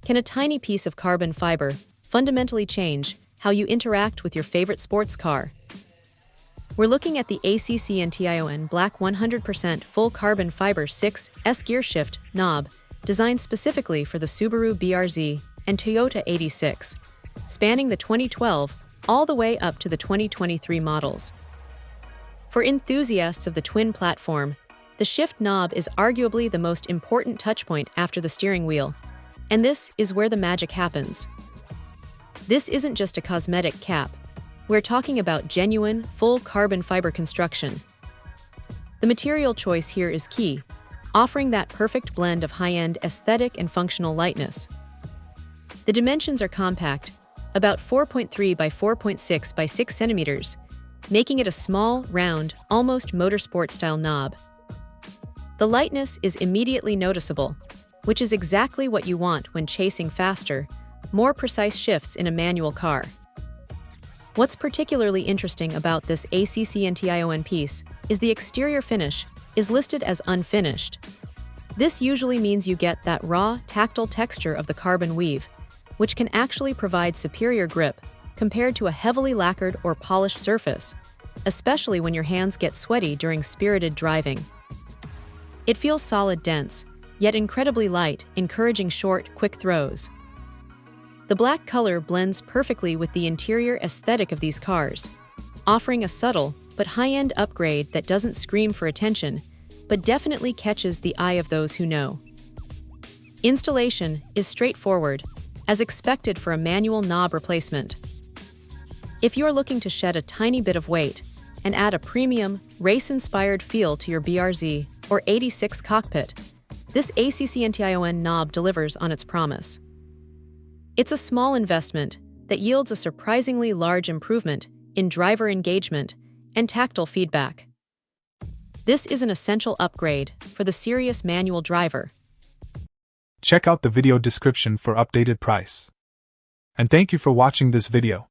Can a tiny piece of carbon fiber fundamentally change how you interact with your favorite sports car? We're looking at the ACCNTION Black 100% full carbon fiber 6S gear shift knob, designed specifically for the Subaru BRZ and Toyota 86, spanning the 2012 all the way up to the 2023 models. For enthusiasts of the twin platform, the shift knob is arguably the most important touchpoint after the steering wheel, and this is where the magic happens. This isn't just a cosmetic cap. We're talking about genuine, full carbon fiber construction. The material choice here is key, offering that perfect blend of high-end aesthetic and functional lightness. The dimensions are compact, about 4.3 by 4.6 by 6 centimeters, making it a small, round, almost motorsport-style knob. The lightness is immediately noticeable, which is exactly what you want when chasing faster, more precise shifts in a manual car. What's particularly interesting about this ACCNTION piece is the exterior finish is listed as unfinished. This usually means you get that raw, tactile texture of the carbon weave, which can actually provide superior grip compared to a heavily lacquered or polished surface, especially when your hands get sweaty during spirited driving. It feels solid dense, yet incredibly light, encouraging short, quick throws. The black color blends perfectly with the interior aesthetic of these cars, offering a subtle but high-end upgrade that doesn't scream for attention, but definitely catches the eye of those who know. Installation is straightforward, as expected for a manual knob replacement. If you're looking to shed a tiny bit of weight and add a premium, race-inspired feel to your BRZ or 86 cockpit, this ACCNTION knob delivers on its promise. It's a small investment that yields a surprisingly large improvement in driver engagement and tactile feedback. This is an essential upgrade for the serious manual driver. Check out the video description for updated price. And thank you for watching this video.